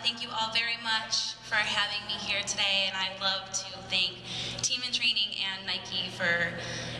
Thank you all very much for having me here today, and I'd love to thank Team in Training and Nike for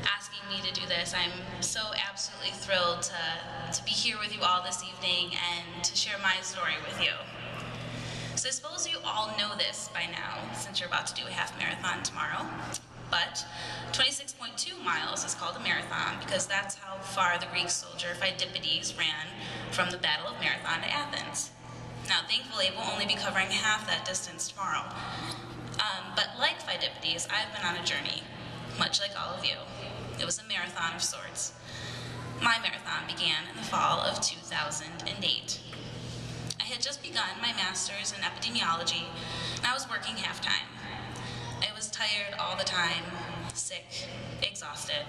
asking me to do this. I'm so absolutely thrilled to be here with you all this evening and to share my story with you. So I suppose you all know this by now, since you're about to do a half marathon tomorrow, but 26.2 miles is called a marathon because that's how far the Greek soldier Phidippides ran from the Battle of Marathon to Athens. Now, thankfully, we'll only be covering half that distance tomorrow. But like Phidippides, I've been on a journey, much like all of you. It was a marathon of sorts. My marathon began in the fall of 2008. I had just begun my master's in epidemiology, and I was working half-time. I was tired all the time, sick, exhausted,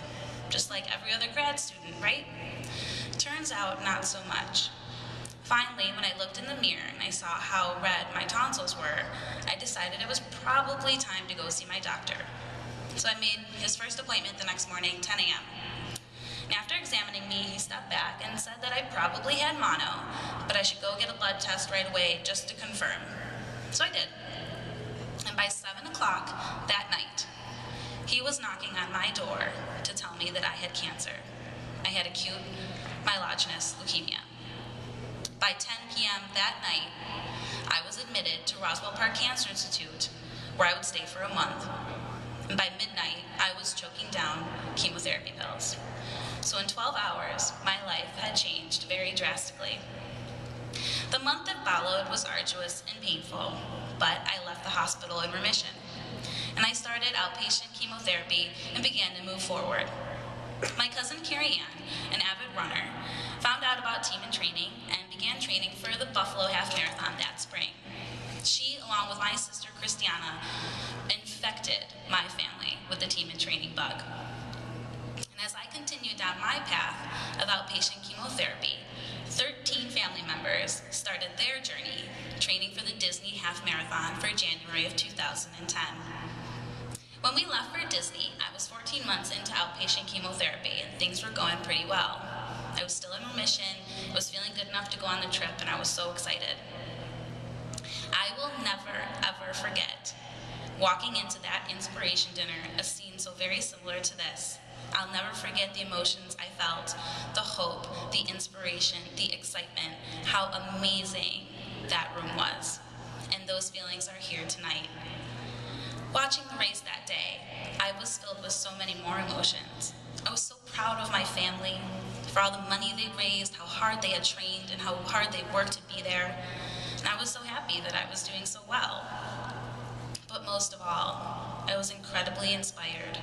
just like every other grad student, right? Turns out, not so much. Finally, when I looked in the mirror and I saw how red my tonsils were, I decided it was probably time to go see my doctor. So I made his first appointment the next morning, 10 a.m. And after examining me, he stepped back and said that I probably had mono, but I should go get a blood test right away just to confirm. So I did. And by 7 o'clock that night, he was knocking on my door to tell me that I had cancer. I had acute myelogenous leukemia. By 10 p.m. that night, I was admitted to Roswell Park Cancer Institute, where I would stay for a month. And by midnight, I was choking down chemotherapy pills. So in 12 hours, my life had changed very drastically. The month that followed was arduous and painful, but I left the hospital in remission. And I started outpatient chemotherapy and began to move forward. My cousin Carrie Ann, an avid runner, found out about Team in Training and began training for the Buffalo Half Marathon that spring. She, along with my sister Christiana, infected my family with the Team in Training bug. And as I continued down my path of outpatient chemotherapy, 13 family members started their journey training for the Disney Half Marathon for January of 2010. When we left for Disney, I was 14 months into outpatient chemotherapy and things were going pretty well. I was still in remission, I was feeling good enough to go on the trip, and I was so excited. I will never, ever forget walking into that inspiration dinner, a scene so very similar to this. I'll never forget the emotions I felt, the hope, the inspiration, the excitement, how amazing that room was. And those feelings are here tonight. Watching the race that day, I was filled with so many more emotions. I was so proud of my family for all the money they raised, how hard they had trained, and how hard they worked to be there. And I was so happy that I was doing so well. But most of all, I was incredibly inspired,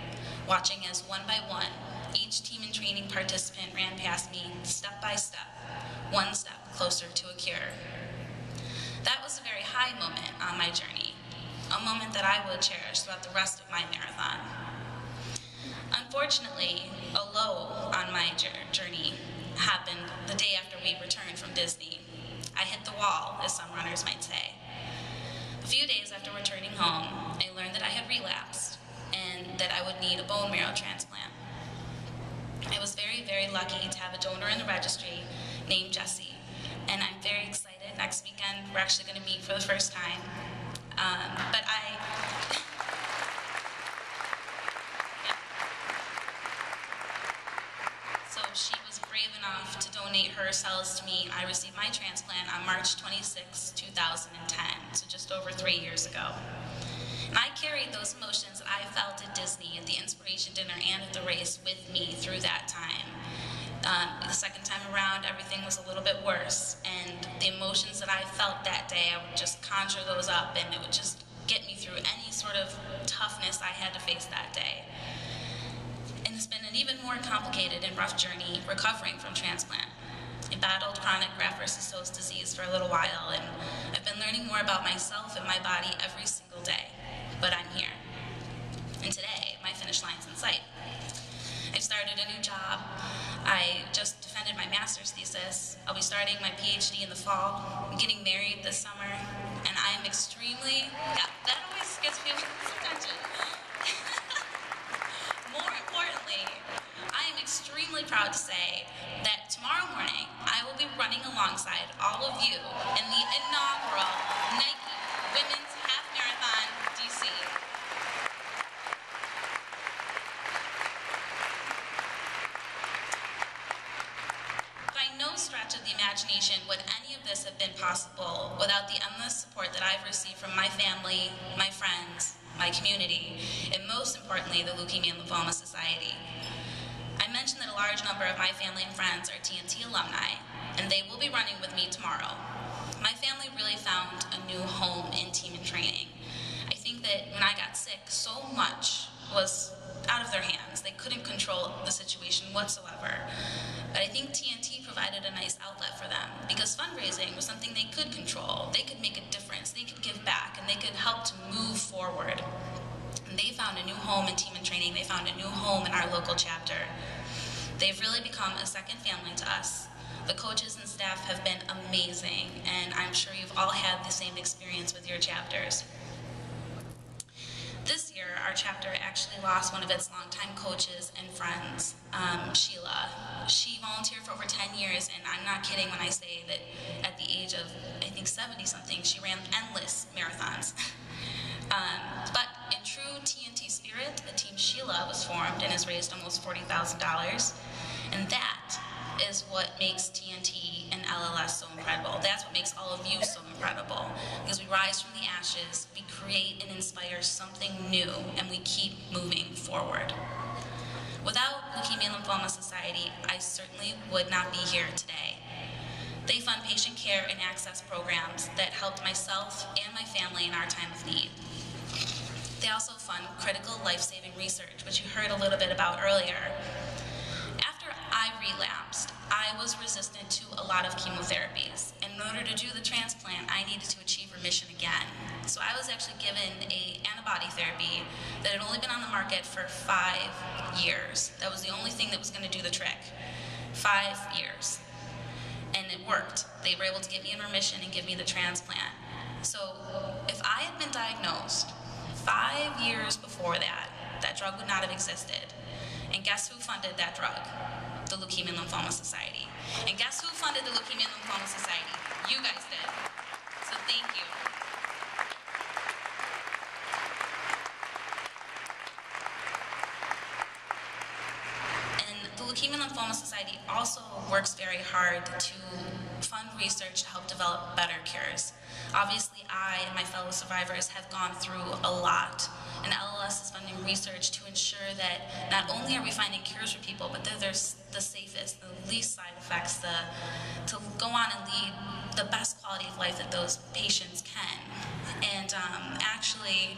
watching as one by one, each Team in Training participant ran past me step by step, one step closer to a cure. That was a very high moment on my journey, a moment that I would cherish throughout the rest of my marathon. Unfortunately, a low on my journey happened the day after we returned from Disney. I hit the wall, as some runners might say. A few days after returning home, I learned that I had relapsed and that I would need a bone marrow transplant. I was very, very lucky to have a donor in the registry named Jesse, and I'm very excited. Next weekend, we're actually going to meet for the first time. So she was brave enough to donate her cells to me. I received my transplant on March 26, 2010, so just over 3 years ago. And I carried those emotions that I felt at Disney, at the inspiration dinner, and at the race with me through that time. The second time around, everything was a little bit worse, and the emotions that I felt that day, I would just conjure those up, and it would just get me through any sort of toughness I had to face that day. And it's been an even more complicated and rough journey recovering from transplant. I battled chronic graft-versus-host disease for a little while, and I've been learning more about myself and my body every single day, but I'm here. And today, my finish line's in sight. I've started a new job. I just defended my master's thesis. I'll be starting my PhD in the fall. I'm getting married this summer, and I am extremely, that always gets people's attention. More importantly, I am extremely proud to say that tomorrow morning, I will be running alongside all of you in the inaugural Nike imagination, would any of this have been possible without the endless support that I've received from my family, my friends, my community, and most importantly, the Leukemia and Lymphoma Society. I mentioned that a large number of my family and friends are TNT alumni, and they will be running with me tomorrow. My family really found a new home in Team in Training. I think that when I got sick, so much was out of their hands. They couldn't control the situation whatsoever. But I think TNT provided a nice outlet for them because fundraising was something they could control. They could make a difference, they could give back, and they could help to move forward. And they found a new home in Team in Training. They found a new home in our local chapter. They've really become a second family to us. The coaches and staff have been amazing, and I'm sure you've all had the same experience with your chapters. This year, our chapter actually lost one of its longtime coaches and friends, Sheila. She volunteered for over 10 years, and I'm not kidding when I say that at the age of, I think, 70-something, she ran endless marathons. But in true TNT spirit, the Team Sheila was formed and has raised almost $40,000, and that is what makes TNT and LLS so incredible. That's what makes all of you so incredible, because we rise from the ashes, we create and inspire something new, and we keep moving forward. Without Leukemia and Lymphoma Society, I certainly would not be here today. They fund patient care and access programs that helped myself and my family in our time of need. They also fund critical life-saving research, which you heard a little bit about earlier. After I relapsed, I was resistant to a lot of chemotherapies. And in order to do the transplant, I needed to achieve remission again. So I was actually given an antibody therapy that had only been on the market for 5 years. That was the only thing that was going to do the trick. 5 years. And it worked. They were able to get me in remission and give me the transplant. So if I had been diagnosed 5 years before that, that drug would not have existed. And guess who funded that drug? The Leukemia and Lymphoma Society. And guess who funded the Leukemia and Lymphoma Society? You guys did. So thank you. And the Leukemia and Lymphoma Society also works very hard to fund research to help develop better cures. Obviously, I and my fellow survivors have gone through a lot, and LLS is funding research to ensure that not only are we finding cures for people, but that they're the safest, the least side effects, to go on and lead the best quality of life that those patients can. And actually,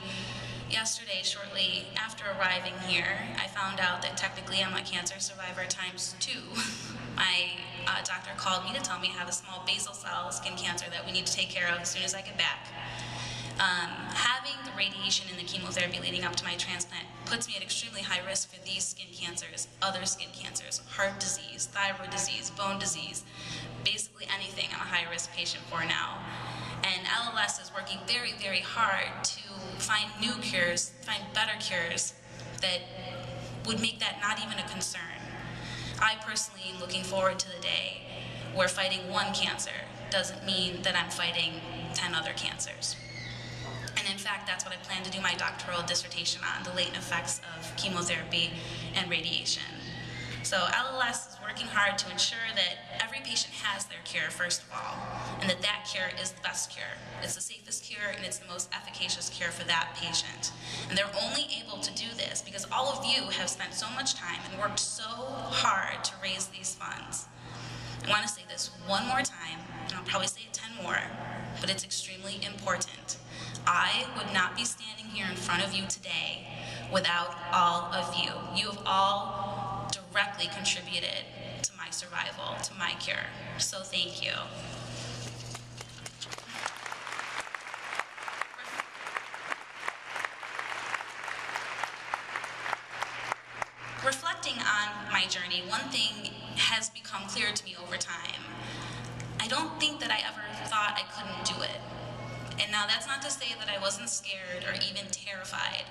yesterday, shortly after arriving here, I found out that technically I'm a cancer survivor ×2. My doctor called me to tell me I have a small basal cell skin cancer that we need to take care of as soon as I get back. Having the radiation and the chemotherapy leading up to my transplant puts me at extremely high risk for these skin cancers, other skin cancers, heart disease, thyroid disease, bone disease, basically anything I'm a high-risk patient for now. And LLS is working very, very hard to find new cures, find better cures that would make that not even a concern. I personally am looking forward to the day where fighting one cancer doesn't mean that I'm fighting 10 other cancers. And in fact, that's what I plan to do my doctoral dissertation on, the latent effects of chemotherapy and radiation. So LLS is working hard to ensure that every patient has their cure, first of all, and that that cure is the best cure. It's the safest cure, and it's the most efficacious cure for that patient. And they're only able to do this because all of you have spent so much time and worked so hard to raise these funds. I want to say this one more time, and I'll probably say it 10 more, but it's extremely important. I would not be standing here in front of you today without all of you. You have all directly contributed to my survival, to my cure. So thank you. Reflecting on my journey, one thing has become clear to me over time. I don't think that I ever thought I couldn't do it. And now that's not to say that I wasn't scared or even terrified,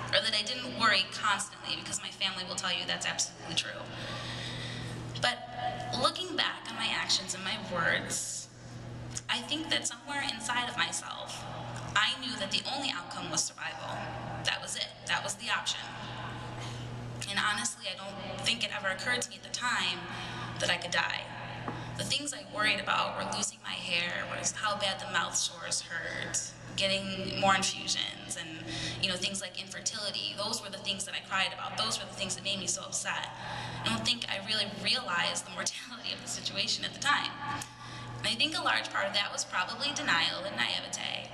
or that I didn't worry constantly, because my family will tell you that's absolutely true. But looking back on my actions and my words, I think that somewhere inside of myself, I knew that the only outcome was survival. That was it. That was the option. And honestly, I don't think it ever occurred to me at the time that I could die. The things I worried about were losing my hair, was how bad the mouth sores hurt, getting more infusions, and things like infertility. Those were the things that I cried about. Those were the things that made me so upset. I don't think I really realized the mortality of the situation at the time. And I think a large part of that was probably denial and naivete.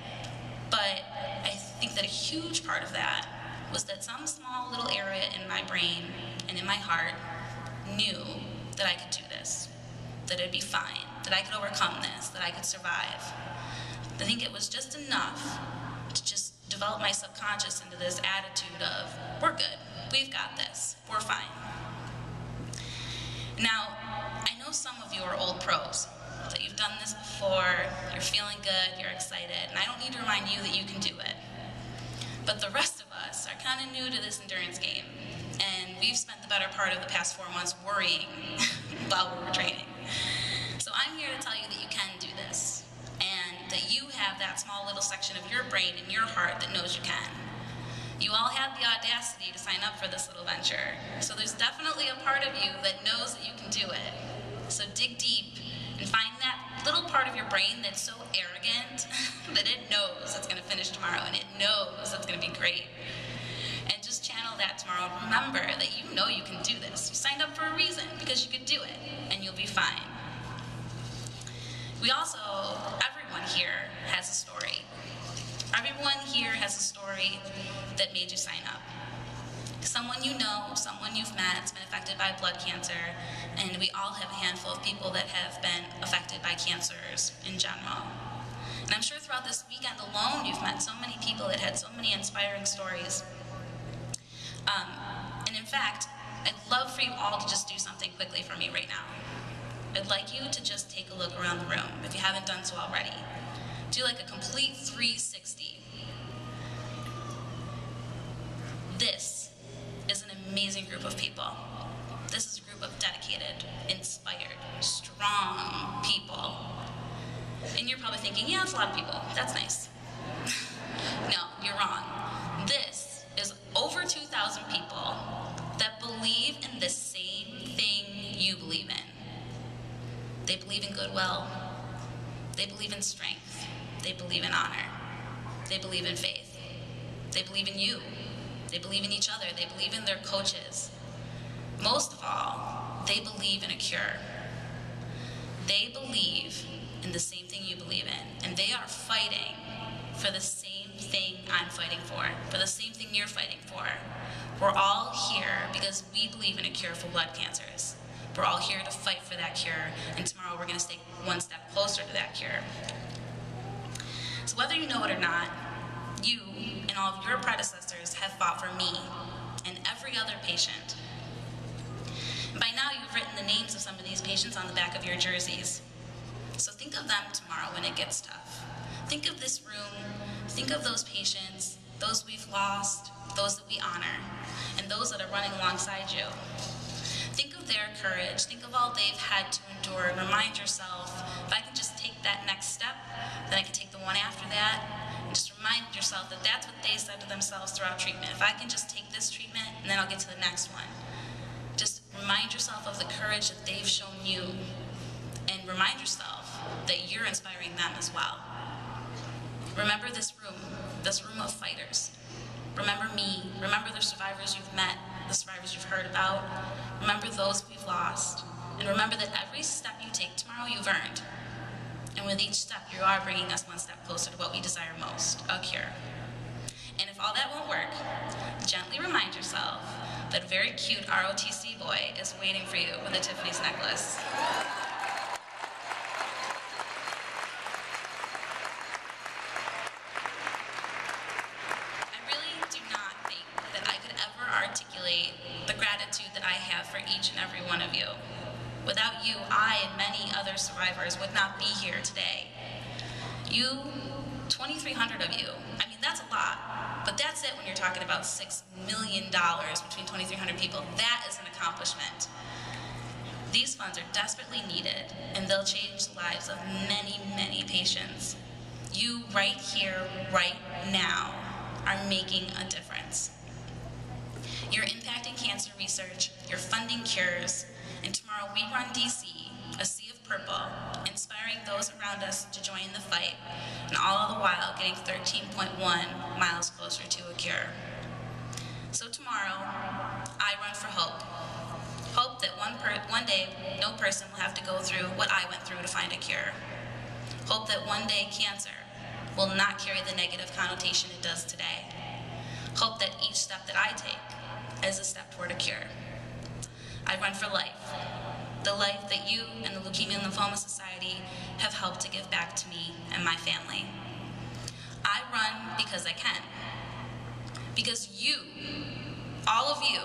But I think that a huge part of that was that some small little area in my brain and in my heart knew that I could do this, that it'd be fine, that I could overcome this, that I could survive. I think it was just enough to just develop my subconscious into this attitude of, we're good, we've got this, we're fine. Now, I know some of you are old pros, that you've done this before, you're feeling good, you're excited, and I don't need to remind you that you can do it. But the rest of us are kind of new to this endurance game, and we've spent the better part of the past 4 months worrying while we were training. So I'm here to tell you that you can do this, and that you have that small little section of your brain and your heart that knows you can. You all had the audacity to sign up for this little venture, so there's definitely a part of you that knows that you can do it. So dig deep and find that little part of your brain that's so arrogant that it knows it's going to finish tomorrow and it knows it's going to be great. And just channel that tomorrow and remember that you know you can do this. You signed up for a reason because you could do it and you'll be fine. We also, everyone here has a story. Everyone here has a story that made you sign up. Someone you know, someone you've met has been affected by blood cancer, and we all have a handful of people that have been affected by cancers in general. And I'm sure throughout this weekend alone, you've met so many people that had so many inspiring stories. And in fact, I'd love for you all to just do something quickly for me right now. I'd like you to just take a look around the room, if you haven't done so already. Do like a complete 360. This is an amazing group of people. This is a group of dedicated, inspired, strong people. And you're probably thinking, yeah, that's a lot of people. That's nice. No, you're wrong. This is over 2,000 people that believe in the same thing you believe in. They believe in goodwill. They believe in strength. They believe in honor. They believe in faith. They believe in you. They believe in each other. They believe in their coaches. Most of all, they believe in a cure. They believe in the same thing you believe in, and they are fighting for the same thing I'm fighting for the same thing you're fighting for. We're all here because we believe in a cure for blood cancers. We're all here to fight for that cure, and tomorrow we're going to stay one step closer to that cure. So whether you know it or not, you and all of your predecessors have fought for me and every other patient. And by now you've written the names of some of these patients on the back of your jerseys. So think of them tomorrow when it gets tough. Think of this room, think of those patients, those we've lost, those that we honor, and those that are running alongside you. Think of their courage, think of all they've had to endure, and remind yourself, if I can just take that next step, then I can take the one after that. And just remind yourself that that's what they said to themselves throughout treatment. If I can just take this treatment, and then I'll get to the next one. Just remind yourself of the courage that they've shown you, and remind yourself that you're inspiring them as well. Remember this room of fighters. Remember me, remember the survivors you've met, the survivors you've heard about. Remember those we've lost. And remember that every step you take tomorrow, you've earned. And with each step, you are bringing us one step closer to what we desire most, a cure. And if all that won't work, gently remind yourself that a very cute ROTC boy is waiting for you with a Tiffany's necklace. The gratitude that I have for each and every one of you. Without you, I and many other survivors would not be here today. You, 2,300 of you, I mean, that's a lot, but that's it when you're talking about $6 million between 2,300 people. That is an accomplishment. These funds are desperately needed, and they'll change the lives of many, many patients. You right here, right now, are making a difference. You're impacting cancer research, you're funding cures, and tomorrow we run DC, a sea of purple, inspiring those around us to join the fight, and all the while getting 13.1 miles closer to a cure. So tomorrow, I run for hope. Hope that one day no person will have to go through what I went through to find a cure. Hope that one day cancer will not carry the negative connotation it does today. Hope that each step that I take is a step toward a cure. I run for life, the life that you and the Leukemia and Lymphoma Society have helped to give back to me and my family. I run because I can. Because you, all of you,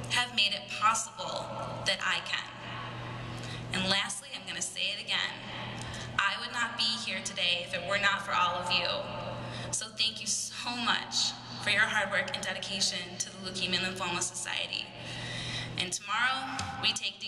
have made it possible that I can. And lastly, I'm going to say it again. I would not be here today if it were not for all of you. So thank you so much for your hard work and dedication to the Leukemia and Lymphoma Society. And tomorrow, we take